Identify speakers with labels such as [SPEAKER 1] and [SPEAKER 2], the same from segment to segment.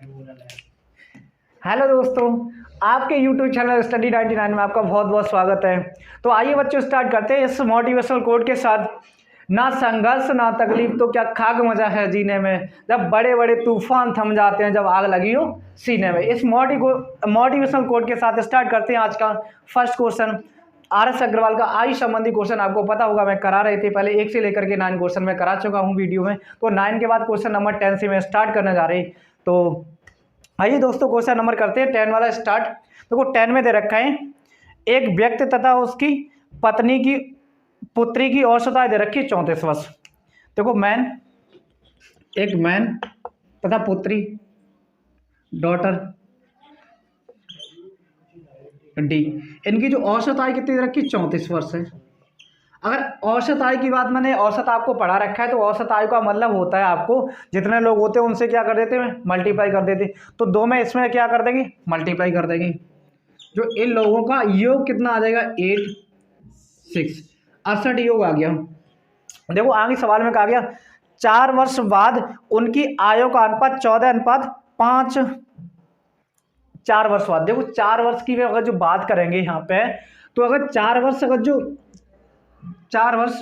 [SPEAKER 1] Hello दोस्तों, आपके YouTube channel study 99 में आपका बहुत बहुत स्वागत है। तो आइए बच्चों, स्टार्ट करते हैं इस मोटिवेशनल कोट के साथ। ना संघर्ष ना तकलीफ तो क्या खाक मजा है जीने में, जब बड़े बड़े तूफान थम जाते हैं, जब आग लगी हो सीने में। इस मोटिवेशनल कोट के साथ स्टार्ट करते हैं आज का first question. R S Agarwal का आयु संबंधी क्वेश्चन आपको पता होगा, मैं करा रहे थे पहले 1 से लेकर के 9 क्वेश्चन मैं करा चुका हूँ वीडियो में। तो 9 के बाद क्वेश्चन नंबर 10 से मैं स्टार्ट करने जा रही। तो आइए दोस्तों, क्वेश्चन नंबर करते हैं 10 वाला स्टार्ट। देखो 10 में दे रखा है, एक व्यक्ति तथा उसकी पत्नी की पुत्री की औसत आयु दे रखी है 34 वर्ष। देखो एक मैन तथा पुत्री, डॉटर डी, इनकी जो औसत आयु कितनी दे रखी है 34 वर्ष है। अगर औसत आयु की बात, मैंने औसत आपको पढ़ा रखा है, तो औसत आयु का मतलब होता है आपको जितने लोग होते हैं उनसे क्या कर देते हैं, मल्टीप्लाई कर देते। तो 2 में इसमें क्या कर देंगे, मल्टीप्लाई कर देंगे। जो इन लोगों का योग कितना आ जाएगा 8 6 68 योग आ गया। देखो आगे सवाल में कहा गया 4 वर्ष बाद उनकी आयु का अनुपात 14:5। 4 वर्ष बाद, देखो 4 वर्ष की अगर जो बात करेंगे यहाँ पे, तो अगर 4 वर्ष, अगर जो 4 वर्ष,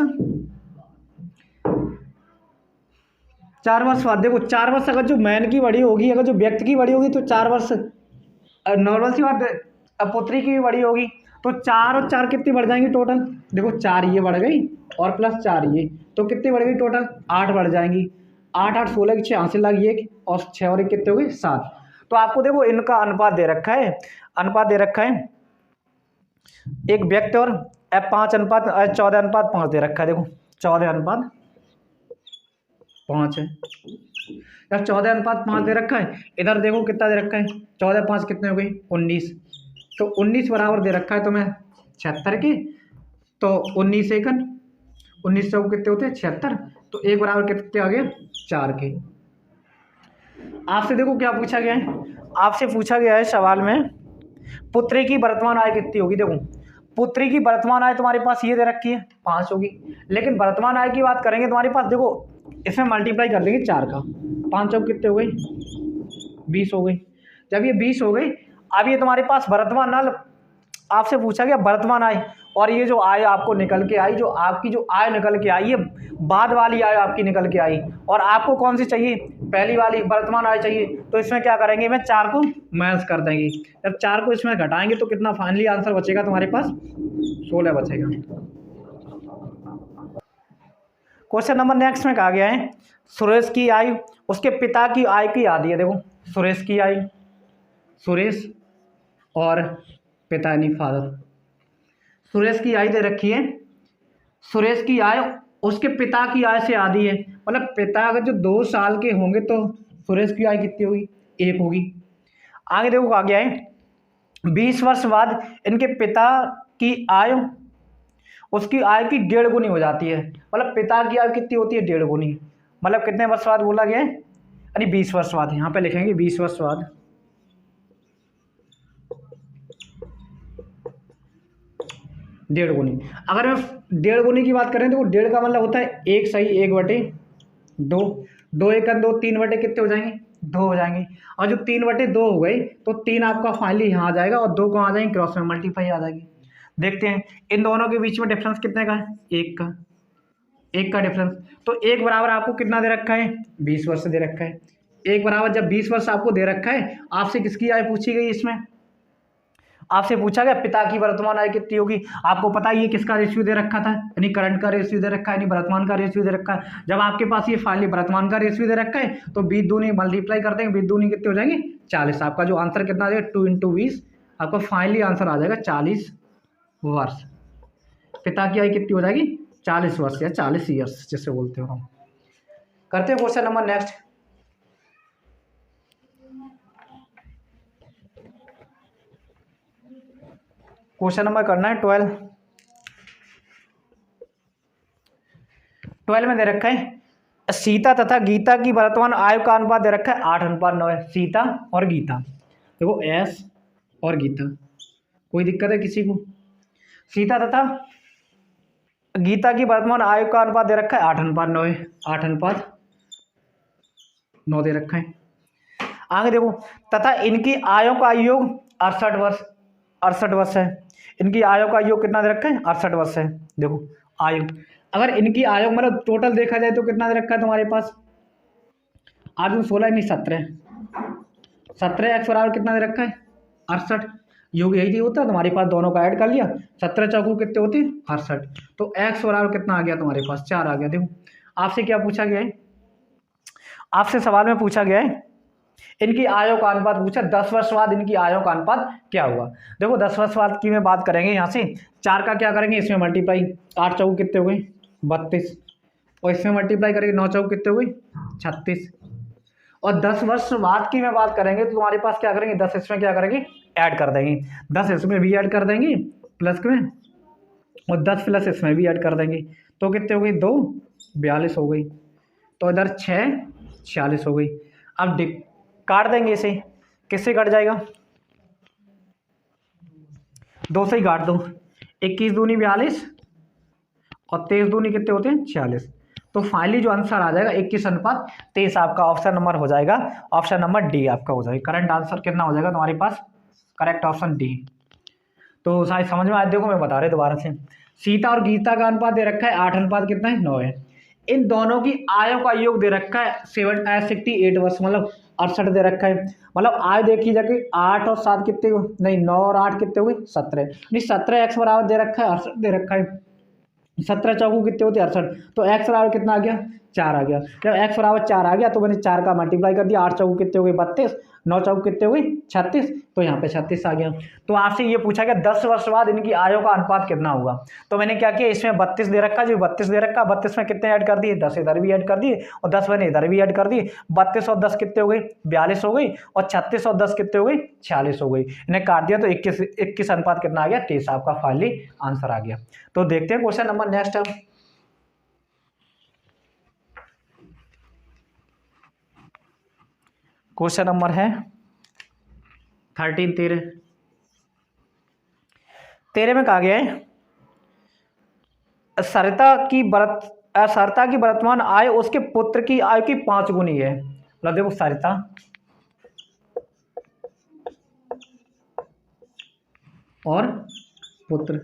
[SPEAKER 1] 4 वर्ष बाद, देखो 4 वर्ष अगर जो मैन की बड़ी होगी, अगर जो व्यक्ति की बड़ी होगी, तो 4 वर्ष नॉर्मल सी बात है। अब पुत्री की भी बड़ी होगी, तो 4 और 4 कितनी बढ़ जाएंगी टोटल। देखो 4 ये बढ़ गई और प्लस 4 ये, तो कितनी बढ़ गई टोटल, 8 बढ़ जाएंगी। 8 8 16 की 86 लगी, 1 और 6 और 1 कितने हो गए 7। तो आपको देखो इनका अनुपात दे रखा है, अनुपात दे रखा है एक व्यक्ति और 14:5 दे रखा है। देखो 14:5 है, जब 14:5 दे रखा है, इधर देखो कितना दे रखा है, 14 5 कितने हो गई 19। तो 19 बराबर दे रखा है तुम्हें 76 के। तो 19 एकन 19 चौक कितने होते हैं 76। तो 1 बराबर कितने आ गए 4 के। आपसे देखो क्या पूछा गया है, आपसे पूछा गया है सवाल में पुत्री की वर्तमान आय कितनी होगी। देखो पुत्री की वर्तमान आय तुम्हारे पास ये दे रखी है 5 होगी, लेकिन वर्तमान आय की बात करेंगे तुम्हारे पास, देखो इसमें मल्टीप्लाई कर देंगे 4 का। 5 चौक कितने हो गई 20 हो गई। जब ये 20 हो गई, अब ये तुम्हारे पास वर्तमान नाल, आपसे पूछा गया वर्तमान आय, और ये जो आय आपको निकल के आई, जो आपकी जो आय निकल के आई, ये बाद वाली आय आपकी निकल के आई, और आपको कौन सी चाहिए, पहली वाली वर्तमान आय चाहिए। तो इसमें क्या करेंगे, मैं 4 को माइनस कर देंगे। जब 4 को इसमें घटाएंगे तो कितना फाइनली आंसर बचेगा तुम्हारे पास 16 बचेगा। क्वेश्चन नंबर नेक्स्ट में कहा गया है सुरेश की आयु उसके पिता की आय की आधी है। देखो सुरेश की आयु, सुरेश और पिता यानी फादर, सुरेश की आयु दे रखी है, सुरेश की आय उसके पिता की आय से आधी है। मतलब पिता अगर जो 2 साल के होंगे तो सुरेश की आय कितनी होगी 1 होगी। आगे देखो कहा गया है 20 वर्ष बाद इनके पिता की आय उसकी आय की 1.5 गुनी हो जाती है। मतलब पिता की आय कितनी होती है 1.5 गुनी। मतलब कितने वर्ष बाद बोला गया है, यानी 20 वर्ष बाद। यहाँ पे लिखेंगे 20 वर्ष बाद, 1.5 गुनी। अगर मैं 1.5 गुनी की बात करें तो 1.5 का मतलब होता है 1 सही 1/2, 2 1 2 3 बटे कितने हो जाएंगे 2 हो जाएंगे। और जो 3/2 हो गई, तो 3 आपका फाइनली यहाँ आ जाएगा और 2 कहाँ आ जाएंगे क्रॉस में मल्टीप्लाई आ जाएगी। देखते हैं इन दोनों के बीच में डिफरेंस कितने का है, 1 का डिफरेंस। तो 1 बराबर आपको कितना दे रखा है 20 वर्ष दे रखा है। 1 बराबर जब 20 वर्ष आपको दे रखा है, आपसे किसकी आय पूछी गई, इसमें आपसे पूछा गया पिता की वर्तमान आय कितनी होगी। आपको पता है ये किसका रेशियो दे रखा था, यानी करंट का रेशियो दे रखा है, यानी वर्तमान का रेशियो दे रखा है। जब आपके पास ये फाइनली वर्तमान का रेशियो दे रखा है, तो 20 दूनी मल्टीप्लाई करते हैं, 20 दूनी कितने हो जाएंगे 40। आपका जो आंसर कितना आ जाएगा 2 × 20, आपका फाइनली आंसर आ जाएगा 40 वर्ष। पिता की आय कितनी हो जाएगी 40 वर्ष या 40 ईयर्स जिससे बोलते हो हम। करते हैं question number next. Question number करना है 12 में दे रखा है सीता तथा गीता की वर्तमान आयु का अनुपात दे रखा है 8:9 है। सीता और गीता, देखो एस और गीता, कोई दिक्कत है किसी को। सीता तथा गीता की वर्तमान आयु का अनुपात दे रखा है 8:9 है, 8:9 दे रखा है। आगे देखो, तथा इनकी आयों का योग 68 वर्ष है। इनकी आयु का योग कितना दे रखा है? 68 वर्ष है। देखो आयु, अगर इनकी आयु मतलब टोटल देखा जाए तो कितना दे रखा है तुम्हारे पास? 8×16 नहीं 17, 17 x बराबर कितना दे रखा है? 68। योग यही होता है तुम्हारे पास, दोनों का ऐड कर लिया, 17 चौकू कितने होते हैं? 68। तो x बराबर कितना आ गया तुम्हारे पास? 4 आ गया। देखो आपसे क्या पूछा गया है, आपसे सवाल में पूछा गया है इनकी आयु का अनुपात पूछा, 10 वर्ष बाद इनकी आयु का अनुपात क्या हुआ। देखो 10 वर्ष बाद की मैं बात करेंगे, यहाँ से 4 का क्या करेंगे, इसमें मल्टीप्लाई, 8 चौक कितने हो गए? 32, और इसमें मल्टीप्लाई करेंगे 9 चौक कितने हो गए? 36। और 10 वर्ष बाद की मैं बात करेंगे तो तुम्हारे पास क्या करेंगे, 10 इसमें क्या करेंगे, ऐड कर देंगे, 10 इसमें भी ऐड कर देंगे प्लस में, और 10 प्लस इसमें भी ऐड कर देंगे, तो कितने हो गई? 2 42 हो गई। तो इधर 6 46 हो गई। अब काट देंगे इसे, किससे कट जाएगा? 2 से ही काट दो, 21 दूनी 42 और 23 दूनी कितने होते हैं? 46। तो फाइनली जो आंसर आ जाएगा 21:23 आपका ऑप्शन नंबर हो जाएगा, ऑप्शन नंबर डी आपका हो जाएगा। करंट आंसर कितना हो जाएगा तुम्हारे पास? Correct option D. तो शायद समझ में आया। देखो मैं बता रहे दोबारा से, सीता और गीता का अनुपात दे रखा है 8 अनुपात कितना है? 9 है। इन दोनों की आयु का योग दे रखा है 68 वर्ष, मतलब 68 दे रखा है। मतलब आयु देखी जाके 8 और 7 कितने हो? नहीं 9 और 8 कितने हो गए? 17। नहीं 17 x बराबर दे रखा है, 68 दे रखा है, 17 चौकू कितने होते हैं? 68। तो x बराबर कितना आ गया? 4 आ गया। जब x बराबर 4 आ गया तो मैंने 4 का मल्टीप्लाई कर दिया, 8 चौकू कितने हो गए? 32, 9 चौकू कितने हो गए? 36, तो यहाँ पे 36 आ गया। तो आपसे ये पूछा गया 10 वर्ष बाद इनकी आयु का अनुपात कितना होगा, तो मैंने क्या किया, इसमें 32 दे रखा, जो 32 दे रखा, 32 में कितने ऐड कर दिए? 10 इधर भी ऐड कर दिए, और 10 मैंने इधर भी ऐड कर दिए। 32 और 10 कितने हो गई? 42 हो गई, और 36 और 10 कितने हो गई? 46 हो गई। इन्हें काट दिया तो 21 अनुपात कितना आ गया? 23 आपका फाइनली आंसर आ गया। तो देखते हैं क्वेश्चन नंबर नेक्स्ट है। क्वेश्चन नंबर है 13 13 में कहा गया है, सरिता की वर्तमान आय उसके पुत्र की आय की 5 गुनी है। मतलब देखो सरिता और पुत्र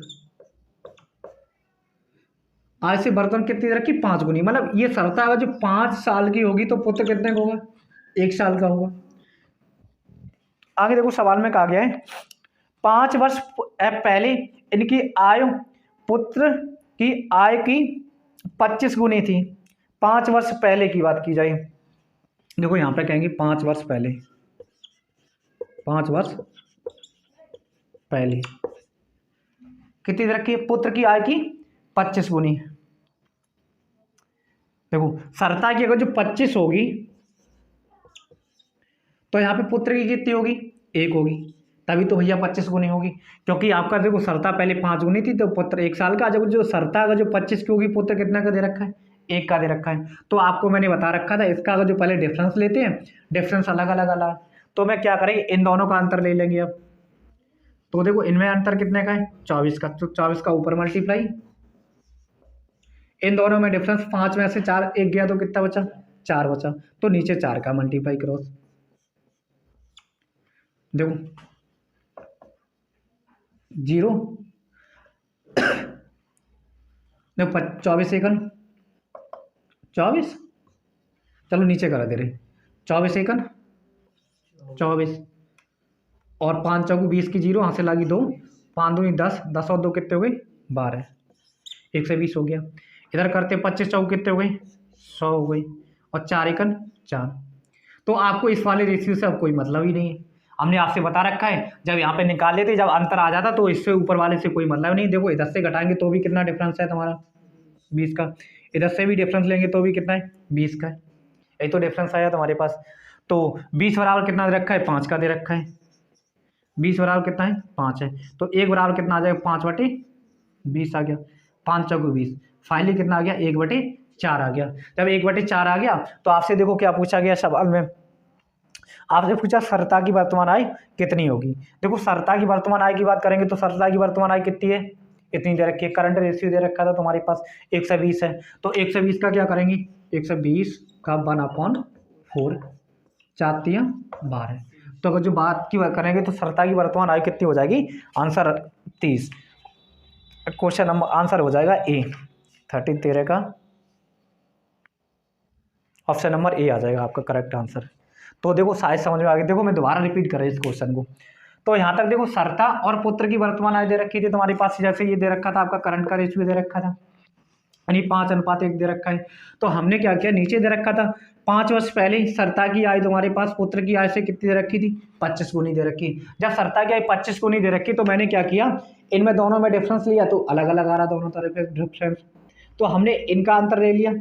[SPEAKER 1] आय से वर्तमान कितनी रखी? 5 गुनी। मतलब ये सरिता अगर जो 5 साल की होगी तो पुत्र कितने का होगा? 1 साल का होगा। आगे देखो सवाल में कहा गया है 5 वर्ष पहले इनकी आयु पुत्र की आय की 25 गुनी थी। 5 वर्ष पहले की बात की जाए, देखो यहाँ पे कहेंगे 5 वर्ष पहले, 5 वर्ष पहले कितनी रखी है? पुत्र की आय की 25 गुनी। देखो सरिता की अगर जो 25 होगी तो यहाँ पे पुत्र की कितनी होगी? 1 होगी, तभी तो भैया 25 गुनी होगी। क्योंकि आपका देखो सरिता पहले 5 गुनी थी तो पुत्र 1 साल का, जब जो सरिता अगर जो 25 की होगी पुत्र कितना का दे रखा है? 1 का दे रखा है। तो आपको मैंने बता रखा था इसका अगर जो पहले डिफरेंस लेते हैं, डिफरेंस अलग अलग अलग, तो मैं क्या करेंगे, इन दोनों का अंतर ले लेंगे। अब तो देखो इनमें अंतर कितने का है? 24 का, तो 24 का ऊपर मल्टीप्लाई, इन दोनों में डिफरेंस 5 में से 4 1 गया तो कितना बचा? 4 बचा, तो नीचे 4 का मल्टीप्लाई क्रॉस। देखो 0, देखो 24 एकन 24, चलो नीचे करा दे रहे, 24 एकन 24, और 5 चौक 20 की 0 यहाँ से लगी 2, 5 दूनी 10, 10 और 2 कितने हो गए? 12, 120 हो गया। इधर करते 25 चौक कितने हो गए? 100 हो गई, और 4 एकन 4। तो आपको इस वाले रेशियो से अब कोई मतलब ही नहीं है। हमने आपसे बता रखा है जब यहाँ पे निकाल लेते, जब अंतर आ जाता तो इससे ऊपर वाले से कोई मतलब नहीं। देखो इधर से घटाएंगे तो भी कितना डिफरेंस है तुम्हारा? 20 का। इधर से भी डिफरेंस लेंगे तो भी कितना है? 20 का। यही तो डिफरेंस आया तुम्हारे पास। तो 20 बराबर कितना दे रखा है? 5 का दे रखा है। 20 बराबर कितना है? 5 है। तो 1 बराबर कितना आ जाएगा? 5/20 आ गया। 5 चौक 20, फाइनली कितना आ गया? 1/4 आ गया। जब 1/4 आ गया तो आपसे देखो क्या पूछा गया सवाल में, आपसे पूछा सरिता की वर्तमान आय कितनी होगी। देखो सरिता की वर्तमान आय की बात करेंगे तो सरिता की वर्तमान आय कितनी है? इतनी दे रखी है। करंट रेशियो दे रखा था तुम्हारे पास 120 है, तो 120 का क्या करेंगे? 120 का 1/4 4 तियां 12। तो अगर जो बात की करेंगे तो सरता की वर्तमान आयु कितनी हो जाएगी, आंसर 30। क्वेश्चन नंबर आंसर हो जाएगा ए 13 13 का ऑप्शन नंबर ए आ जाएगा आपका करेक्ट आंसर। तो देखो शायद समझ में आ गई। देखो मैं दोबारा रिपीट कर रहा इस क्वेश्चन को। तो यहाँ तक देखो सरता और पुत्र की वर्तमान आयु दे रखी थी तुम्हारे पास, जैसे ये दे रखा था आपका करंट का रेशियो दे रखा था, यानी 5:1 दे रखा है। तो हमने क्या किया, नीचे दे रखा था 5 वर्ष पहले सरता की आयु तुम्हारे पास पुत्र की आयु से कितनी दे रखी थी, 25 गुनी दे रखी। जब सरता की आयु 25 गुनी दे रखी तो मैंने क्या किया, इनमें दोनों में डिफरेंस लिया तो अलग अलग आ रहा दोनों तरफ डिफरेंस। तो हमने इनका अंतर ले लिया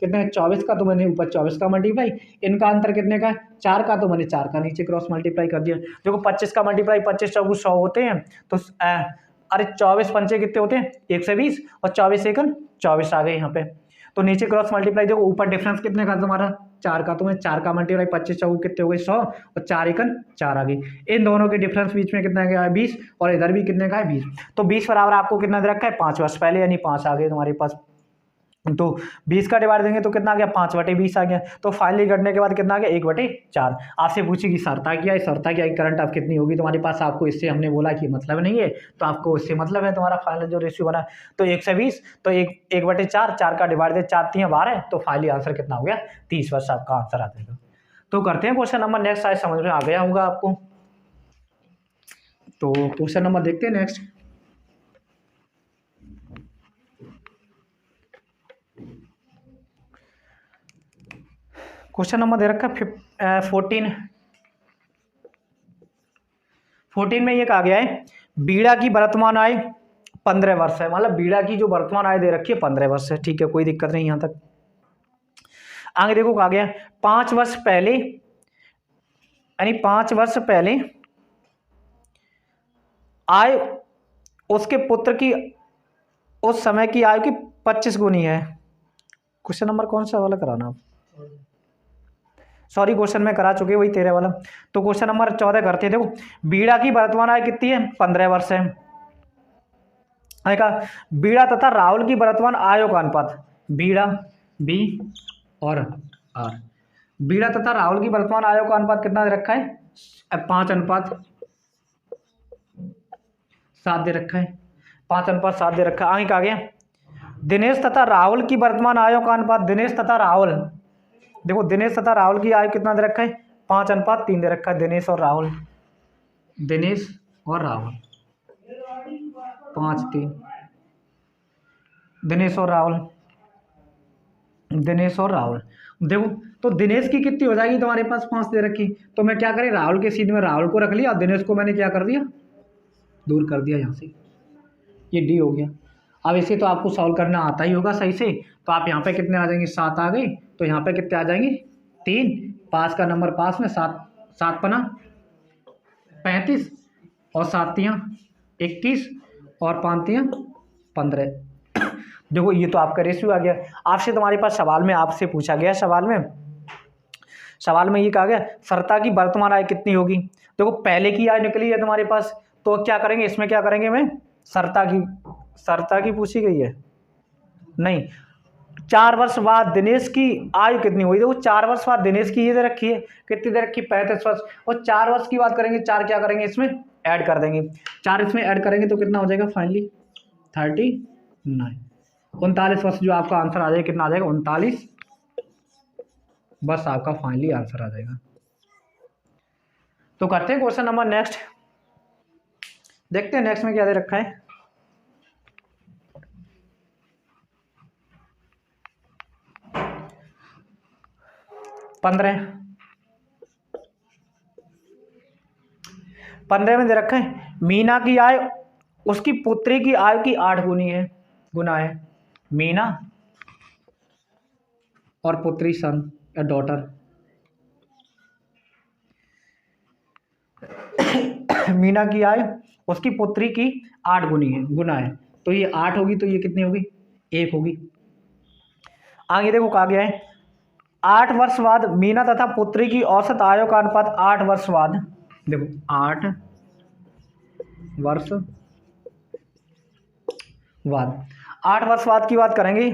[SPEAKER 1] कितने 24 का, तो मैंने ऊपर 24 का मल्टीप्लाई, इनका अंतर कितने का 4 का, तो मैंने 4 का नीचे क्रॉस मल्टीप्लाई कर दिया। देखो 25 का मल्टीप्लाई 25 चौगुन 100 होते हैं, तो अरे 24 पंचे कितने होते हैं 120 और 24 एकन 24 आ गए यहाँ पे। तो नीचे क्रॉस मल्टीप्लाई देखो ऊपर डिफरेंस कितने का तुम्हारा 4 का, तो मैं 4 का मल्टीप्लाई 25 चौगुन कितने हो गए 100 और 4 एकन 4 आ गई। इन दोनों के डिफरेंस बीच में कितना गया है 20 और इधर भी कितने का है 20। तो 20 बराबर आपको कितना दे रखा है 5 वर्ष पहले, यानी 5 आ गए तुम्हारे पास। तो 20 का डिवाइड देंगे तो कितना आ गया 5/20 आ गया। तो फाइनली करने के बाद कितना आ गया 1/4। आपसे पूछी कि सरता क्या है, सरता क्या है करंट आप कितनी होगी तुम्हारे पास, आपको इससे हमने बोला कि मतलब नहीं है, तो आपको इससे मतलब है तुम्हारा फाइनल जो रेशियो बना तो 120, तो 1/4, 4 का डिवाइड दे 4 3 12, तो फाइनली आंसर कितना हो गया 30 वर्ष आपका आंसर आ जाएगा। तो करते हैं क्वेश्चन नंबर नेक्स्ट, शायद समझ में आ गया होगा आपको। तो क्वेश्चन नंबर देखते हैं नेक्स्ट। क्वेश्चन नंबर दे रखा है 14 में ये कहा गया है बीड़ा की वर्तमान आयु 15 वर्ष है, मतलब बीड़ा की जो वर्तमान आयु दे रखी है 15 वर्ष है, ठीक है कोई दिक्कत नहीं यहाँ तक। आगे देखो कहा गया 5 वर्ष पहले, यानी 5 वर्ष पहले आयु उसके पुत्र की उस समय की आयु की 25 गुनी है। क्वेश्चन नंबर कौन सा वाला कराना आप, सॉरी क्वेश्चन में करा चुके वही 13 वाला। तो क्वेश्चन नंबर 14 करते हैं। देखो बीड़ा की वर्तमान आयु कितनी है 15 वर्ष है। कहा बीड़ा तथा राहुल की वर्तमान आयु का अनुपात, बीड़ा बी और आर, बीड़ा तथा राहुल की वर्तमान आयु का अनुपात कितना दे रखा है 5:7 दे रखा है, 5:7 दे रखा है। आगे कहा गया दिनेश तथा राहुल की वर्तमान आयु का अनुपात, दिनेश तथा राहुल, देखो दिनेश तथा राहुल की आयु कितना दे रखा है 5:3 दे रखा है। दिनेश और राहुल, दिनेश और राहुल 5:3, दिनेश और राहुल, दिनेश और राहुल। देखो तो दिनेश की कितनी हो जाएगी तुम्हारे पास 5 दे रखी, तो मैं क्या करें राहुल के सीध में राहुल को रख लिया और दिनेश को मैंने क्या कर दिया दूर कर दिया यहाँ से, ये डी हो गया। अब इसे तो आपको सॉल्व करना आता ही होगा सही से, तो आप यहाँ पे कितने आ जाएंगे 7 आ गए, तो यहाँ पे कितने आ जाएंगे 3, पास का नंबर पास में 7, 7 पना 35 और 7 तियाँ 21 और 5 तियाँ 15। देखो ये तो आपका रेशियो आ गया। आपसे तुम्हारे पास सवाल में आपसे पूछा गया, सवाल में ये कहा गया सरता की वर्तमान आयु कितनी होगी। देखो पहले की आयु निकली है तुम्हारे पास, तो क्या करेंगे इसमें, क्या करेंगे मैं सरता की पूछी गई है नहीं, 4 वर्ष बाद दिनेश की आयु कितनी हुई। देखो 4 वर्ष बाद दिनेश की ये दे रखी है, कितनी दे रखी 35 वर्ष, और 4 वर्ष की बात करेंगे, 4 क्या करेंगे इसमें ऐड कर देंगे, 4 इसमें ऐड करेंगे तो कितना हो जाएगा फाइनली 39, 39 वर्ष जो आपका आंसर आ जाएगा कितना आ जाएगा 39 बस आपका फाइनली आंसर आ जाएगा। तो करते हैं क्वेश्चन नंबर नेक्स्ट, देखते हैं नेक्स्ट में क्या दे रखा है। 15 में दे रखा है मीना की आयु उसकी पुत्री की आयु की 8 गुना है। मीना और पुत्री सन या डॉटर, मीना की आयु उसकी पुत्री की 8 गुना है, तो ये 8 होगी, तो ये कितनी होगी 1 होगी। आगे देखो कहा गया है 8 वर्ष बाद मीना तथा पुत्री की औसत आयु का अनुपात 8 वर्ष बाद, देखो 8 वर्ष बाद, 8 वर्ष बाद की बात करेंगे,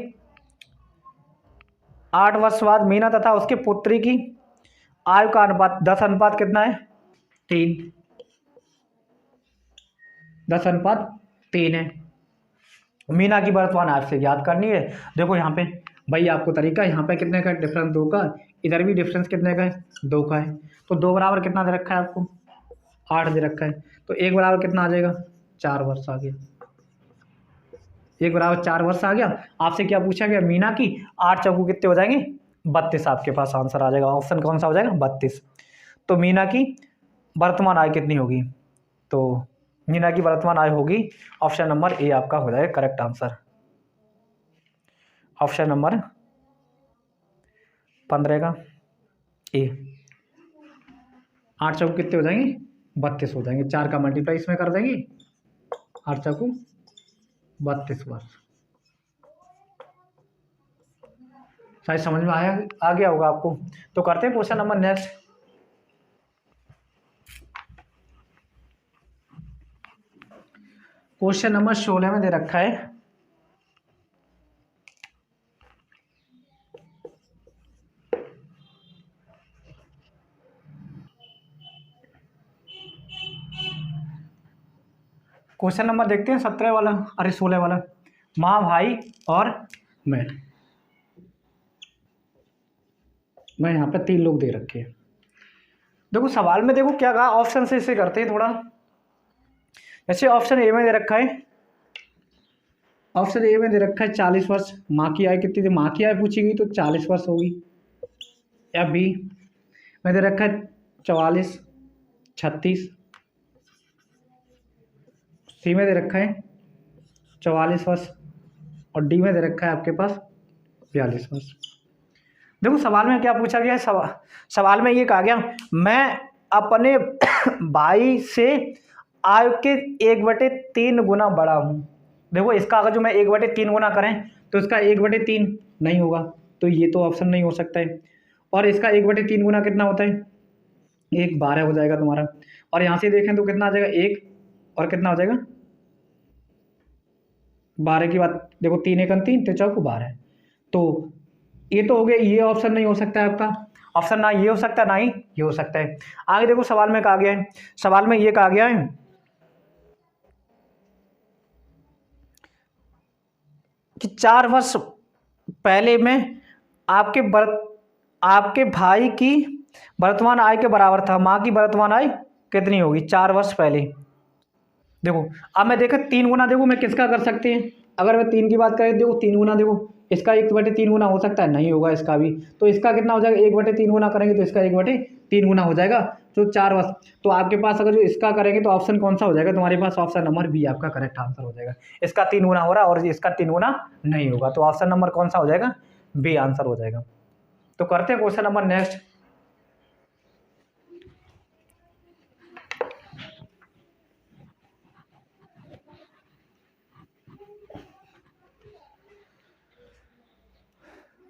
[SPEAKER 1] 8 वर्ष बाद मीना तथा उसके पुत्री की आयु का अनुपात 10 अनुपात कितना है 3, 10/3 है। मीना की वर्तमान आयु से ज्ञात करनी है। देखो यहाँ पे भाई आपको तरीका, यहाँ पे कितने का डिफरेंस 2 का, इधर भी डिफरेंस कितने का है 2 का है। तो 2 बराबर कितना दे रखा है आपको 8 दे रखा है। तो 1 बराबर कितना आ जाएगा 4 वर्ष आ गया। 1 बराबर 4 वर्ष आ गया। आपसे क्या पूछा गया मीना की 8 चौको कितने हो जाएंगे 32। आपके पास आंसर आ जाएगा। ऑप्शन कौन सा हो जाएगा 32। तो मीना की वर्तमान आय कितनी होगी, तो मीना की वर्तमान आय होगी ऑप्शन नंबर ए आपका हो जाएगा करेक्ट आंसर। ऑप्शन नंबर 15 का ए। 8 चौको कितने हो जाएंगे 32 हो जाएंगे। 4 का मल्टीप्लाई इसमें कर देंगे, 8 चौको 32 वर्ष। शायद समझ में आ गया होगा आपको। तो करते हैं question number next. Question number 16 में दे रखा है क्वेश्चन नंबर देखते हैं 17 वाला, अरे 16 वाला। माँ भाई और मैं यहाँ पे 3 लोग दे रखे हैं। देखो सवाल में देखो क्या कहा, ऑप्शन से इसे करते हैं थोड़ा। जैसे ऑप्शन ए में दे रखा है, ऑप्शन ए में दे रखा है 40 वर्ष। माँ की आय कितनी थी, माँ की आय पूछी गई तो 40 वर्ष होगी। या बी में दे रखा है 44, 36। सी में दे रखा है 44 वर्ष और डी में दे रखा है आपके पास 42 वर्ष। देखो सवाल में क्या पूछा गया है, सवाल में ये कहा गया मैं अपने भाई से आयु के 1/3 गुना बड़ा हूँ। देखो इसका अगर जो मैं 1/3 गुना करें तो इसका 1/3 नहीं होगा, तो ये तो ऑप्शन नहीं हो सकता है। और इसका 1/3 गुना कितना होता है 1 12 हो जाएगा तुम्हारा। और यहाँ से देखें तो कितना आ जाएगा 1 और कितना हो जाएगा 12 की बात। देखो 3 1 3 3 चौको 12। तो ये तो हो गया, ये ऑप्शन नहीं हो सकता है आपका। ऑप्शन ना ये हो सकता है ना ही ये हो सकता है। आगे देखो सवाल में कहा गया है, सवाल में ये कहा गया है कि 4 वर्ष पहले में आपके भाई की वर्तमान आय के बराबर था। माँ की वर्तमान आय कितनी होगी 4 वर्ष पहले। देखो अब मैं देखा 3 गुना, देखो मैं किसका कर सकते हैं, अगर मैं 3 की बात करें देखो 3 गुना, देखो इसका 1/3 गुना हो सकता है, नहीं होगा इसका भी। तो इसका कितना हो जाएगा 1/3 गुना करेंगे तो इसका 1/3 गुना हो जाएगा। तो 4 वर्ष। तो आपके पास अगर जो इसका करेंगे तो ऑप्शन कौन सा हो जाएगा तुम्हारे पास, ऑप्शन नंबर बी आपका करेक्ट आंसर हो जाएगा। इसका 3 गुना हो रहा है और इसका 3 गुना नहीं होगा, तो ऑप्शन नंबर कौन सा हो जाएगा बी आंसर हो जाएगा। तो करते हैं question number next.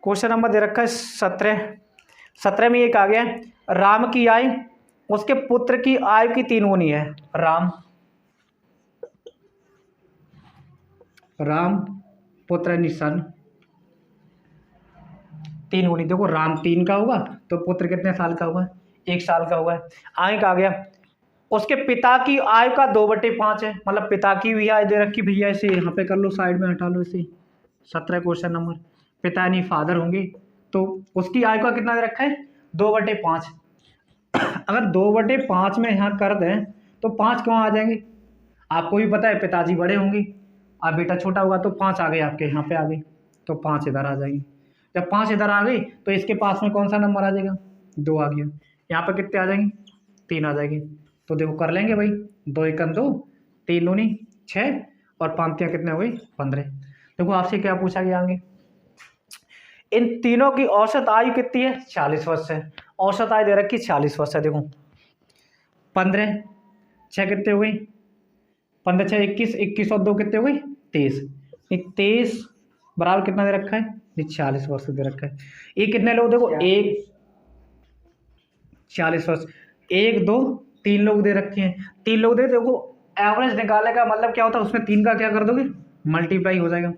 [SPEAKER 1] Question number दे रखा है 17 में एक आ गया राम की आय उसके पुत्र की आय की 3 गुनी है। राम पुत्र निशन 3 गुनी। देखो राम 3 का होगा तो पुत्र कितने साल का होगा 1 साल का होगा। आय का आ गया उसके पिता की आय का 2/5 है, मतलब पिता की भी आय दे रखी भैया, इसे यहाँ पे कर लो साइड में हटा लो इसे। 17 क्वेश्चन नंबर, पिता यानी फादर होंगे तो उसकी आय का कितना दे रखा है 2/5। अगर 2/5 में यहाँ कर दें तो 5 कहाँ आ जाएंगे, आपको भी पता है पिताजी बड़े होंगे और बेटा छोटा होगा, तो 5 आ गए आपके यहाँ पे आ गई, तो 5 इधर आ जाएंगे। जब 5 इधर आ गई तो इसके पास में कौन सा नंबर आ जाएगा 2 आ गया। यहाँ पर कितने आ जाएंगे 3 आ जाएंगे। तो देखो कर लेंगे भाई, 2 1 2 3 दूनी 6 और 5 कितने हो गई 15। देखो आपसे क्या पूछा गया आगे, इन तीनों की औसत आयु कितनी है 40 वर्ष है। औसत आयु दे रखी 40 वर्ष है। देखो 15 6 कितने हो गई 15 6 21, 21 और 2 कितने हो गई 23। 23 बराबर कितना दे रखा है 40 वर्ष दे रखा है। ये कितने लोग देखो 1 40 वर्ष 1 2 3 लोग दे रखे हैं, 3 लोग दे। देखो एवरेज निकालने का मतलब क्या होता है, उसमें 3 का क्या कर दोगे मल्टीप्लाई हो जाएगा।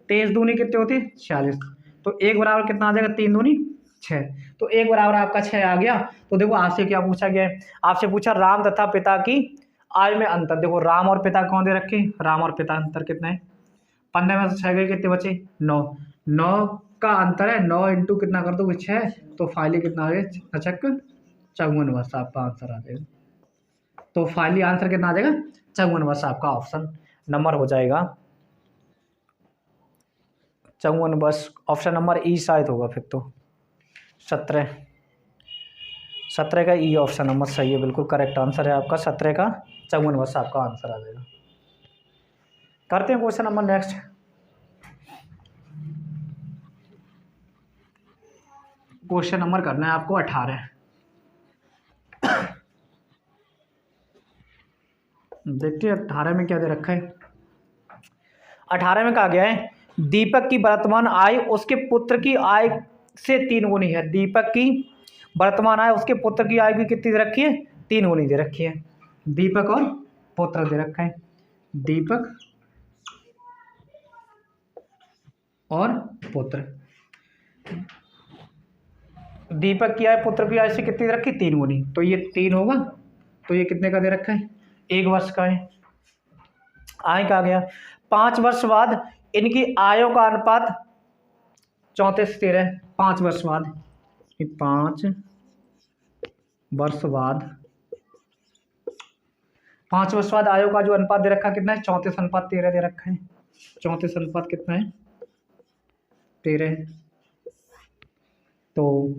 [SPEAKER 1] 23 दूनी कितने होती है 40, तो 1 बराबर कितना आ जाएगा 3 दूनी 6। तो 1 बराबर आपका 6 आ गया। तो देखो आपसे क्या पूछा गया है, आपसे पूछा राम तथा पिता की आय में अंतर। देखो राम और पिता कौन दे रखे, राम और पिता अंतर कितना है, 15 में से 6 गए कितने बचे, 9। 9 का अंतर है, 9 इंटू कितना कर दो 6, तो फाइनली कितना आ गया, चक 54 वर्ष आपका आंसर आ जाएगा। तो फाइनली आंसर कितना आ जाएगा, 54 वर्ष आपका ऑप्शन नंबर हो जाएगा 54 वर्ष। ऑप्शन नंबर ई शायद होगा फिर तो 17 का ई ऑप्शन नंबर सही है, बिल्कुल करेक्ट आंसर है आपका 17 का 54 वर्ष आपका आंसर आ जाएगा। करते हैं question number next. Question number करना है आपको 18। देखते हैं 18 में क्या दे रखा है। 18 में कहा गया है दीपक की वर्तमान आय उसके पुत्र की आय से 3 गुनी है। दीपक की वर्तमान आय उसके पुत्र की आय की कितनी दे रखी है, 3 गुनी दे रखी है। दीपक और पुत्र दे रखा है, दीपक और पुत्र। दीपक की आय पुत्र की आय से कितनी दे रखी, 3 गुनी। तो ये 3 होगा, तो ये कितने का दे रखा है, 1 वर्ष का है। आय का आ गया 5 वर्ष बाद इनकी आयों का अनुपात 34:13। 5 वर्ष बाद, 5 वर्ष बाद, 5 वर्ष बाद आयों का जो अनुपात दे रखा है कितना है, 34:13 दे रखा है। 34 अनुपात कितना है, 13। तो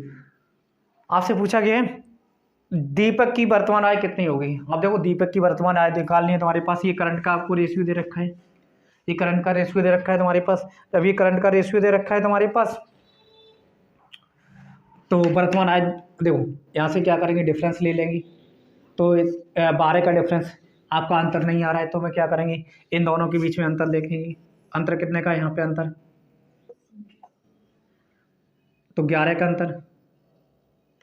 [SPEAKER 1] आपसे पूछा गया है दीपक की वर्तमान आय कितनी होगी। अब देखो दीपक की वर्तमान आय निकालनी है, तुम्हारे पास ये करंट का आपको रेशियो दे रखा है, ये करंट का रेशियो दे रखा है तुम्हारे पास। जब ये करंट का रेशियो दे रखा है तुम्हारे पास, तो वर्तमान आय देखो यहाँ से क्या करेंगे, डिफरेंस ले लेंगे। तो 12 का डिफरेंस आपका अंतर नहीं आ रहा है, तो मैं क्या करेंगे, इन दोनों के बीच में अंतर देखेंगे। अंतर कितने का है यहाँ पे अंतर, तो 11 का अंतर,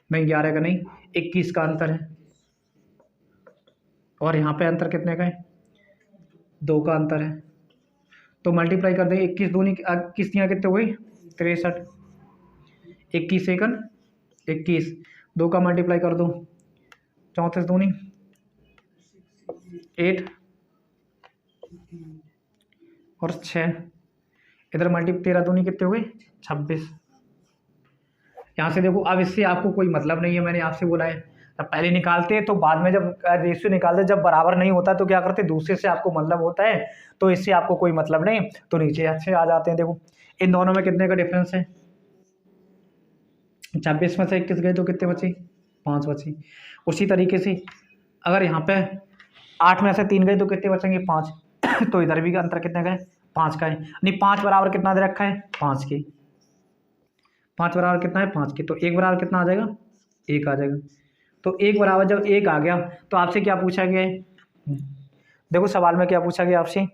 [SPEAKER 1] नहीं 11 का नहीं, 21 का अंतर है। और यहाँ पे अंतर कितने का है, 2 का अंतर है। तो मल्टीप्लाई कर देंगे, 21 दूनी 21 यहाँ कितने हो गई, 63। 21 एकन 21, 2 का मल्टीप्लाई कर दो, 34 दूनी 8 और 6, इधर मल्टी 13 दूनी कितने हो गए, 26। यहाँ से देखो अब इससे आपको कोई मतलब नहीं है, मैंने आपसे बोला है तब पहले निकालते हैं, तो बाद में जब रेशियो निकालते जब बराबर नहीं होता तो क्या करते, दूसरे से आपको मतलब होता है, तो इससे आपको कोई मतलब नहीं, तो नीचे अच्छे आ जाते हैं। देखो इन दोनों में कितने का डिफरेंस है, 26 में से 21 गए तो कितने बचे, 5 बचे। उसी तरीके से अगर यहाँ पे 8 में से 3 गए तो कितने बचेंगे, 5। तो इधर भी का अंतर कितने का है, 5 का है। नहीं 5 बराबर कितना दे रखा है, 5 के। 5 बराबर कितना है, 5 के। तो 1 बराबर कितना आ जाएगा, 1 आ जाएगा। तो 1 बराबर जब 1 आ गया तो आपसे क्या पूछा गया है, देखो सवाल में क्या पूछा गया आपसे,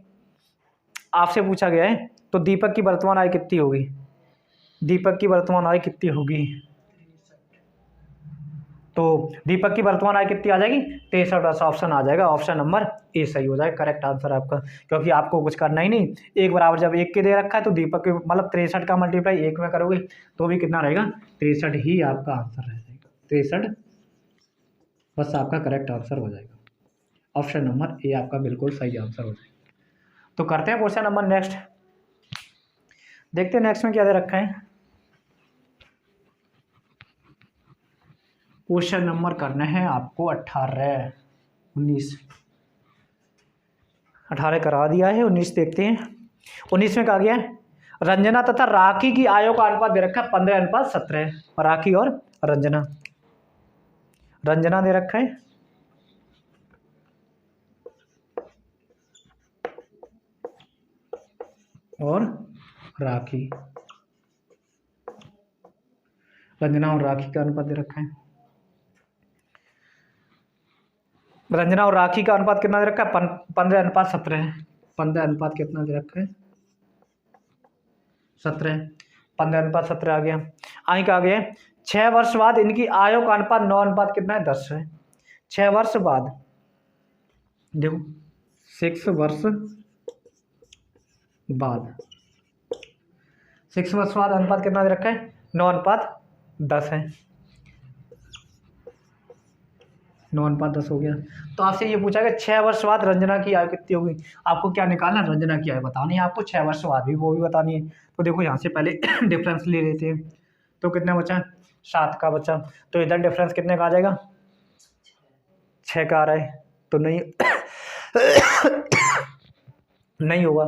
[SPEAKER 1] आपसे पूछा गया है तो दीपक की वर्तमान आय कितनी होगी, दीपक की वर्तमान आय कितनी होगी। तो दीपक की वर्तमान आय कितनी आ जाएगी, 63 ऑप्शन आ जाएगा, ऑप्शन नंबर ए सही हो जाएगा, करेक्ट आंसर आपका। क्योंकि आपको कुछ करना ही नहीं, 1 बराबर जब 1 के दे रखा है तो दीपक के मतलब 63 का मल्टीप्लाई 1 में करोगे तो भी कितना रहेगा, 63 ही आपका आंसर रह जाएगा। 63 बस आपका करेक्ट आंसर हो जाएगा, ऑप्शन नंबर ए आपका बिल्कुल सही आंसर हो जाएगा। तो करते हैं क्वेश्चन नंबर नेक्स्ट, देखते हैं नेक्स्ट में क्या दे रखा है। क्वेश्चन नंबर करना है आपको 18 19 18 करा दिया है, 19 देखते हैं। 19 में कहा गया है रंजना तथा राखी की आयों का अनुपात दे रखा है 15:17। राखी और रंजना, रंजना दे रखा है और राखी, रंजना और राखी का अनुपात दे रखा है। रंजना और राखी का अनुपात कितना दे रखा है, 15:17 है। 15 अनुपात कितना दे रखा है, 17। 15:17 आ गया। आई का आ गया 6 वर्ष बाद इनकी आयों का अनुपात 9 अनुपात कितना है, 10 है। 6 वर्ष बाद देखो 6 वर्ष बाद, 6 वर्ष बाद अनुपात कितना दे रखा है, 9 अनुपात 10 है, 9:10 हो गया। तो आपसे ये पूछा कि 6 वर्ष बाद रंजना की आयु कितनी होगी। आपको क्या निकालना, रंजना की आयु बतानी है आपको, 6 वर्ष बाद भी वो भी बतानी है। तो देखो यहाँ से पहले डिफरेंस ले लेते हैं। तो कितना बचा, 7 का बचा। तो इधर डिफरेंस कितने का आ जाएगा, 6 का आ रहा है, तो नहीं नहीं होगा।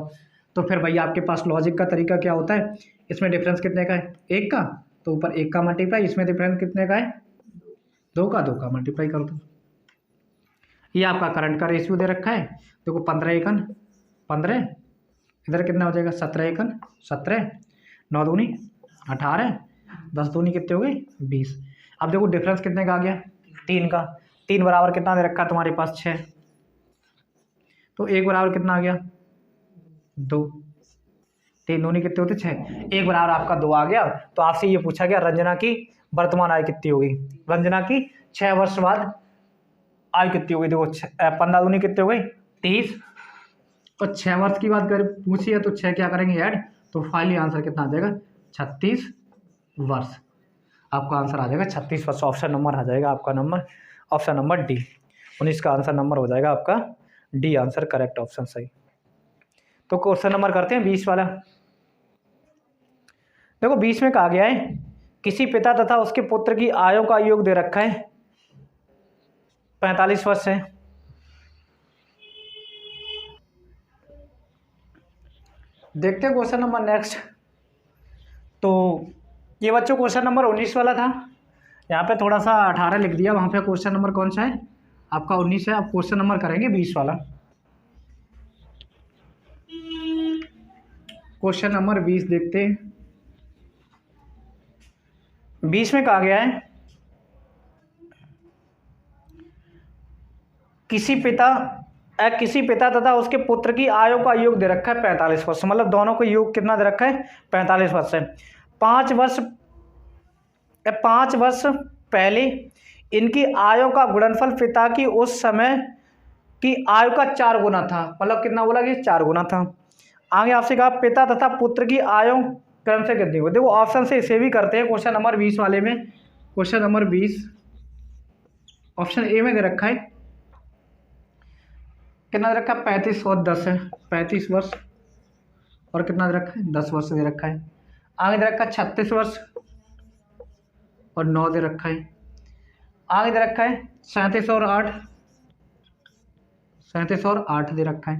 [SPEAKER 1] तो फिर भैया आपके पास लॉजिक का तरीका क्या होता है, इसमें डिफरेंस कितने का है, 1 का, तो ऊपर 1 का मल्टीप्लाई, इसमें डिफरेंस कितने का है, 2 का मल्टीप्लाई कर दो। ये आपका करंट का रेशियो दे रखा है, देखो 15 एकन 15, इधर कितना हो जाएगा 17 एकन 17, 9 दूनी 18, 10 दूनी कितने हो गए 20। अब देखो डिफरेंस कितने का आ गया, 3 का। 3 बराबर कितना दे रखा है तुम्हारे पास 6, तो 1 बराबर कितना आ गया 2, 3 दूनी कितने होते 6, 1 बराबर आपका 2 आ गया। तो आपसे ये पूछा गया रंजना की वर्तमान आयु कितनी होगी, रंजना की 6 वर्ष बाद आयु कितनी होगी। देखो 15 दूनी कितने हो गई 30, और 6 वर्ष की बात कर पूछी है तो 6 क्या करेंगे ऐड, तो फाइनली आंसर कितना आ जाएगा 36 वर्ष। आपका आंसर आ जाएगा 36 वर्ष। ऑप्शन नंबर आ जाएगा आपका नंबर, ऑप्शन नंबर डी। 19 का आंसर नंबर हो जाएगा आपका डी आंसर, करेक्ट ऑप्शन सही। तो क्वेश्चन नंबर करते हैं 20 वाला। देखो 20 में कहा गया है किसी पिता तथा उसके पुत्र की आयु का योग दे रखा है 45 वर्ष है। देखते हैं क्वेश्चन नंबर नेक्स्ट। तो ये बच्चों क्वेश्चन नंबर 19 वाला था, यहाँ पे थोड़ा सा 18 लिख दिया, वहाँ पे क्वेश्चन नंबर कौन सा है आपका 19 है। अब क्वेश्चन नंबर करेंगे 20 वाला। क्वेश्चन नंबर 20 देखते हैं। 20 में कहा गया है किसी पिता तथा उसके पुत्र की आयु का योग दे रखा है 45 वर्ष, मतलब दोनों को योग कितना दे रखा है 45 वर्ष है। 5 वर्ष पहले इनकी आयु का गुणनफल पिता की उस समय की आयु का 4 गुना था, मतलब कितना बोला कि 4 गुना था। आगे आपसे कहा पिता तथा पुत्र की आयु क्रम से कितनी हो। देखो ऑप्शन से इसे भी करते हैं क्वेश्चन नंबर 20 वाले में। क्वेश्चन नंबर 20 ऑप्शन ए में दे रखा है कितना दे रखा है 35 और 10 है, 35 वर्ष और कितना दे रखा है 10 वर्ष दे रखा है। आगे दे रखा है 36 वर्ष और 9 दे रखा है। आगे दे रखा है 37 और 8 दे रखा है।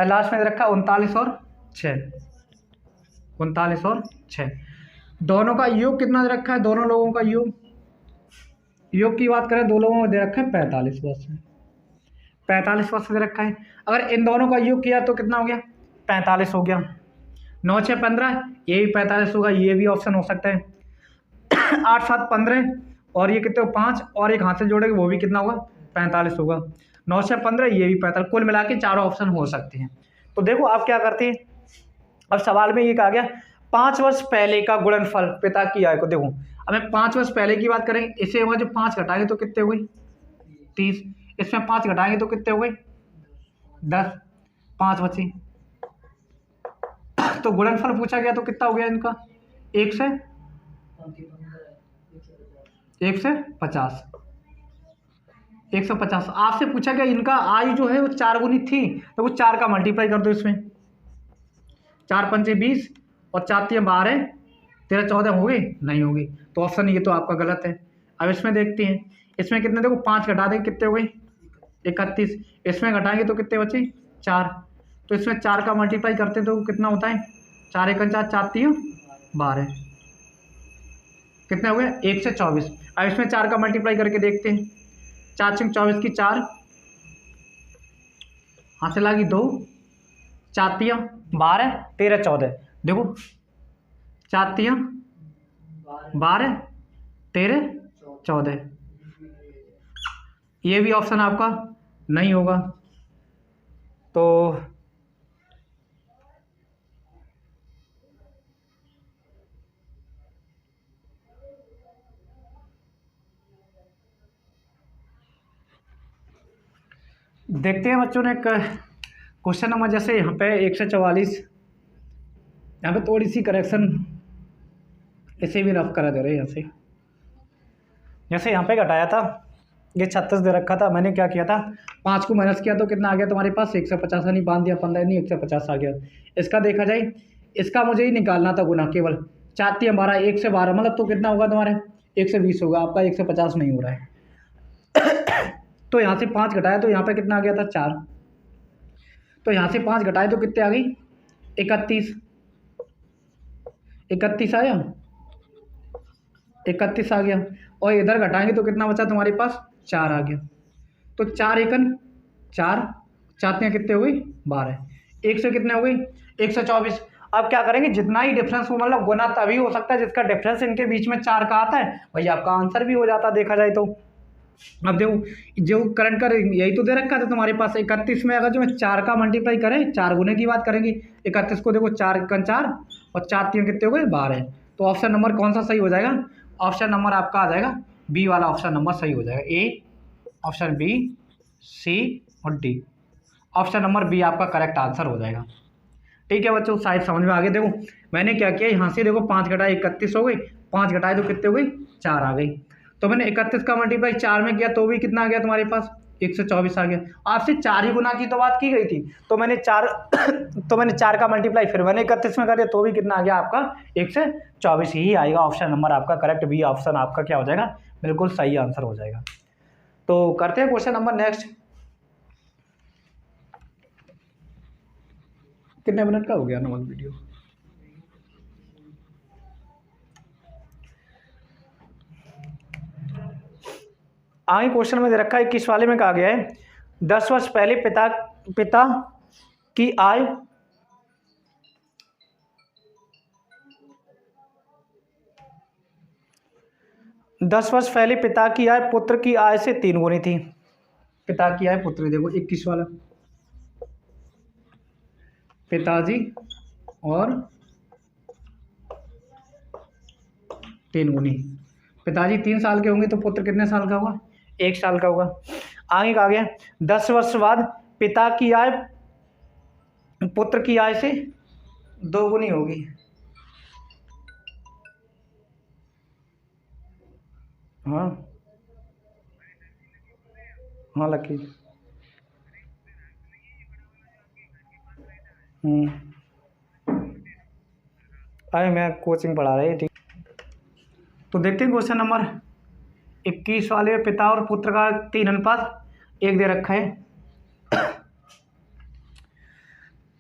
[SPEAKER 1] लास्ट में दे रखा है 39 और 6। दोनों का योग कितना दे रखा है, दोनों लोगों का योग की बात करें, दो लोगों में दे रखा है 45 वर्ष, 45 वर्ष दे रखा है। अगर इन दोनों का योग किया तो कितना हो गया 45 हो गया। 9 6 15, ये भी 45 होगा, ये भी ऑप्शन हो सकता है। 8 7 15 और ये कितने 5 और एक हाथ से जोड़ेंगे वो भी कितना होगा 45 होगा। 9 6 15, ये भी 45, कुल मिला के चारों ऑप्शन हो सकते हैं। तो देखो आप क्या करते हैं, अब सवाल में ये कहा गया 5 वर्ष पहले का गुणनफल पिता की आयु को। देखो हमें 5 वर्ष पहले की बात करें, इसे जो 5 घटाएंगे तो कितने हो गई 30, इसमें 5 घटाएंगे तो कितने हो गए 10, 5 बचे। तो गुणनफल पूछा गया तो कितना हो गया इनका 1 से 50, 150। आपसे पूछा गया इनका आयु जो है वो 4 गुनी थी, तो वो 4 का मल्टीप्लाई कर दो इसमें। 4 पंचे 20 और 4 3 12, 13 14 हो गई, नहीं होगी, तो ऑप्शन ये तो आपका गलत है। अब इसमें देखते हैं, इसमें कितने देखो 5 घटा देंगे कितने हो गए 31, इसमें घटाएंगे तो कितने बचे 4, तो इसमें 4 का मल्टीप्लाई करते हैं तो कितना होता है 4 1 4, 4 3 12, कितने हो गए 1 से 24। अब इसमें 4 का मल्टीप्लाई करके देखते हैं, 4 6 24 की 4, हाथ से लागी 2, 4 3 12, 13 14, देखो 4 3 12, 13 14, ये भी ऑप्शन आपका नहीं होगा। तो देखते हैं बच्चों ने क्वेश्चन नंबर जैसे यहाँ पे 144, यहाँ पे थोड़ी सी करेक्शन इसे भी रफ करा दे रहे यहाँ से। जैसे यहाँ पे घटाया था, ये 36 दे रखा था, मैंने क्या किया था 5 को माइनस किया तो कितना आ गया तुम्हारे पास 150, नहीं बांध दिया 15 नहीं 150 आ गया। इसका देखा जाए, इसका मुझे ही निकालना था गुना केवल 4×12 1 से 12 मतलब तो कितना होगा तुम्हारे 1 से 20 होगा, आपका 150 नहीं हो रहा है। तो यहाँ से 5 घटाया तो यहाँ पे कितना आ गया था 4, तो यहाँ से 5 घटाए तो कितने आ गई 31, 31 आया, 31 आ गया। और इधर घटाएंगे तो कितना बचा तुम्हारे पास 4 आ गया। तो 4 एकन 4, 4 कितने हो गई 12, 1 से कितने हो गई 124। अब क्या करेंगे, जितना ही डिफरेंस हो मतलब गुना तभी हो सकता है जिसका डिफरेंस इनके बीच में 4 का आता है, वही आपका आंसर भी हो जाता देखा जाए तो। अब देखो जो करंट का यही तो दे रखा था तुम्हारे पास 31 में, अगर जो 4 का मल्टीप्लाई करें 4 गुने की बात करेंगे 31 को, देखो 4 एकन 4 और 4×3 कितने हो गए 12। तो ऑप्शन नंबर कौन सा सही हो जाएगा, ऑप्शन नंबर आपका आ जाएगा बी वाला ऑप्शन नंबर सही हो जाएगा। ए, ऑप्शन बी, सी और डी, ऑप्शन नंबर बी आपका करेक्ट आंसर हो जाएगा। ठीक है बच्चों, शायद समझ में आ गया। देखो मैंने क्या किया, यहाँ से देखो 5 घटाए 31 हो गई, 5 घटाए तो कितने हो गई 4 आ गई। तो मैंने 31 का मल्टीप्लाई 4 में किया तो भी कितना आ गया तुम्हारे पास 124 आ गया। आपसे 4 ही गुना की तो बात की गई थी, तो मैंने 4 तो मैंने 4 का मल्टीप्लाई फिर मैंने 31 में कर दिया तो भी कितना आ गया आपका 124 ही आएगा। ऑप्शन नंबर आपका करेक्ट, बी ऑप्शन आपका क्या हो जाएगा, बिल्कुल सही आंसर हो जाएगा। तो करते हैं क्वेश्चन नंबर नेक्स्ट। कितने मिनट का हो गया नॉर्मल वीडियो, आगे क्वेश्चन में दे रखा है 21 वाले में कहा गया है 10 वर्ष पहले पिता की आय 10 वर्ष पहले पिता की आय पुत्र की आय से 3 गुनी थी। पिता की आय पुत्र, देखो 21 वाला, पिताजी और 3 गुनी। पिताजी 3 साल के होंगे तो पुत्र कितने साल का होगा 1 साल का होगा। आगे कहा गया 10 वर्ष बाद पिता की आय पुत्र की आय से 2 गुनी होगी। हाँ हाँ लकी, अरे मैं कोचिंग पढ़ा रही थी। तो देखते हैं क्वेश्चन नंबर 21 वाले में पिता और पुत्र का 3:1 दे रखा है।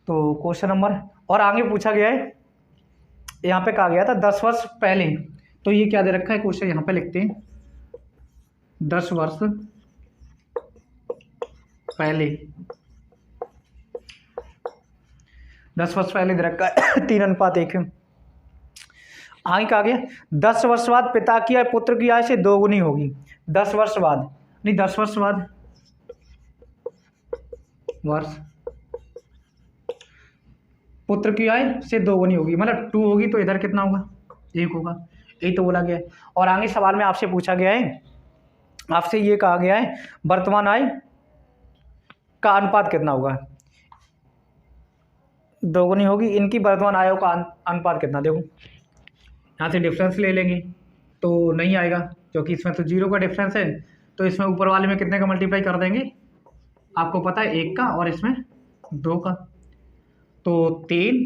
[SPEAKER 1] तो क्वेश्चन नंबर और आगे पूछा गया है, यहाँ पे कहा गया था 10 वर्ष पहले, तो ये क्या दे रखा है क्वेश्चन, यहाँ पे लिखते हैं 10 वर्ष पहले, 10 वर्ष पहले दे रखा है 3:1। आगे कहा गया 10 वर्ष बाद पिता की आय पुत्र की आय से 2 गुनी होगी। 10 वर्ष बाद नहीं 10 वर्ष बाद वर्ष पुत्र की आय से 2 गुनी होगी, मतलब 2 होगी तो इधर कितना होगा 1 होगा, यही तो बोला गया है। और आगे सवाल में आपसे पूछा गया है, आपसे ये कहा गया है वर्तमान आय का अनुपात कितना होगा, 2 गुनी होगी, इनकी वर्तमान आयों का अनुपात कितना, देखो यहाँ से डिफरेंस ले लेंगे तो नहीं आएगा क्योंकि इसमें तो 0 का डिफरेंस है, तो इसमें ऊपर वाले में कितने का मल्टीप्लाई कर देंगे, आपको पता है 1 का और इसमें 2 का, तो 3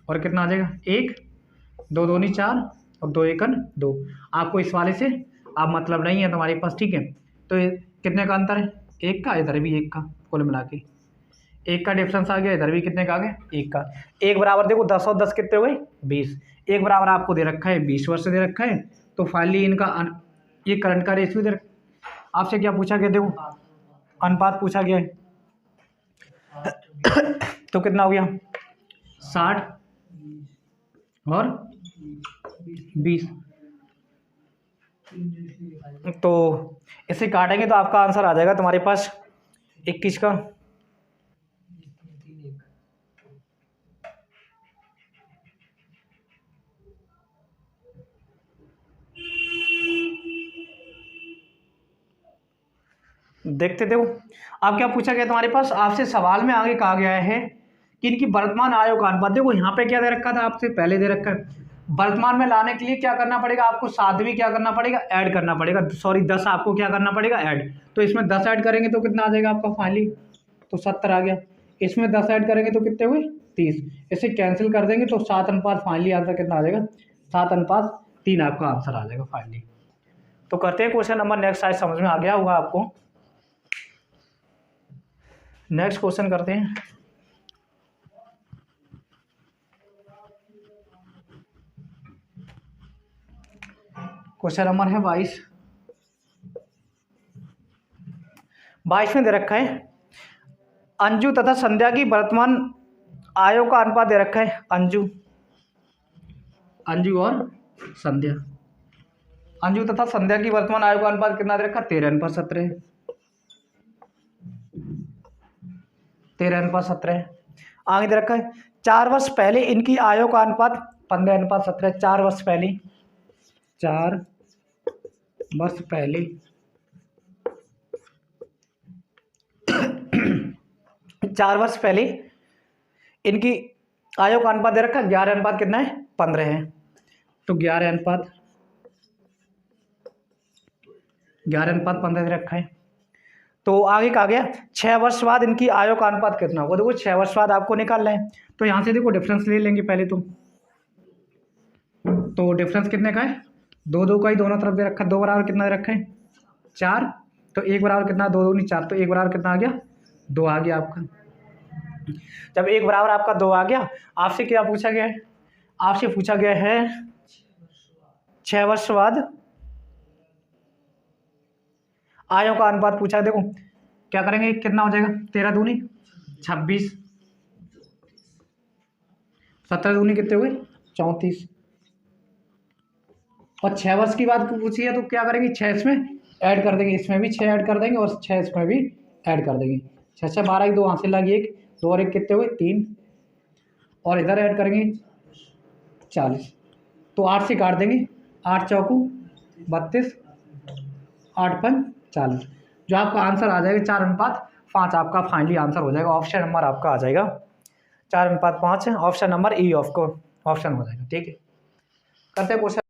[SPEAKER 1] और कितना आ जाएगा 1, 2 दूनी 4 और 2 एकन 2। आपको इस वाले से आप मतलब नहीं है तुम्हारे पास, ठीक है। तो कितने का अंतर है 1 का, इधर भी 1 का, कुल मिला के 1 का डिफरेंस आ गया, इधर भी कितने का आ गया 1 का। 1 बराबर देखो 10 और 10 कितने हो गए 20, 1 बराबर आपको दे रखा है 20 वर्ष दे रखा है। तो फाइनली इनका ये करंट का रेशियो दे आपसे क्या पूछा गया, देखो अनुपात पूछा गया है तो कितना हो गया 60 और 20, तो इसे काटेंगे तो आपका आंसर आ जाएगा तुम्हारे पास 21 का। देखते देखो अब क्या पूछा गया तुम्हारे पास, आपसे सवाल में आगे कहा गया है कि इनकी वर्तमान आयों का अनुपात, देखो यहाँ पे क्या दे रखा था आपसे पहले दे रखा है वर्तमान में लाने के लिए क्या करना पड़ेगा आपको, 7 भी क्या करना पड़ेगा, ऐड करना पड़ेगा, सॉरी 10 आपको क्या करना पड़ेगा, ऐड। तो इसमें 10 ऐड करेंगे तो कितना आ जाएगा आपका फाइनली, तो 70 आ गया। इसमें 10 ऐड करेंगे तो कितने हुए, 30। इसे कैंसिल कर देंगे तो 7 अनुपात फाइनली आंसर कितना आ जाएगा, 7:3 आपका आंसर आ जाएगा फाइनली। तो करते हैं क्वेश्चन नंबर नेक्स्ट, शायद समझ में आ गया होगा आपको। नेक्स्ट क्वेश्चन करते हैं। क्वेश्चन नंबर है 22। 22 में दे रखा है अंजू तथा संध्या की वर्तमान आयों का अनुपात दे रखा है। अंजू और संध्या, अंजू तथा संध्या की वर्तमान आयु का अनुपात कितना दे रखा है, 13:17। 13:17। आगे दे रखा है 4 वर्ष पहले इनकी आयु का अनुपात 15:17। 4 वर्ष पहले, 4 वर्ष पहले 4 वर्ष पहले इनकी आयु का अनुपात दे रखा है 11 अनुपात कितना है, 15 है। तो 11:15 दे रखा है। तो आगे कहा गया 6 वर्ष बाद इनकी आयु का अनुपात कितना होगा। देखो 6 वर्ष बाद आपको निकालना है, तो यहाँ से देखो डिफरेंस ले लेंगे पहले तो डिफरेंस कितने का है, 2 का ही दोनों तरफ दे रखा है। 2 बराबर कितना दे रखा है, 4। तो 1 बराबर कितना, 2 दूनी 4, तो 1 बराबर कितना आ गया, 2 आ गया आपका। जब 1 बराबर आपका 2 आ गया, आपसे क्या पूछा गया है, आपसे पूछा गया है 6 वर्ष बाद आयों का अनुपात पूछा है। देखो क्या करेंगे, कितना हो जाएगा, 13 दूनी 26, 17 दूनी कितने हुए, 34। और 6 वर्ष की बात पूछी है तो क्या करेंगे, 6 इसमें ऐड कर देंगे, इसमें भी 6 ऐड कर देंगे और 6 इसमें भी ऐड कर देंगे। 6 6 12, 2 हासिल लगी 1, 2 और 1 कितने हुए, 3, और इधर ऐड करेंगे 40। तो 8 से काट देंगे, 8 चौकू 32, 8 5 40। जो आपका आंसर आ जाएगा 4:5 आपका फाइनली आंसर हो जाएगा। ऑप्शन नंबर आपका आ जाएगा 4:5 है, ऑप्शन नंबर ई ऑफ को ऑप्शन हो जाएगा। ठीक है, करते हैं क्वेश्चन।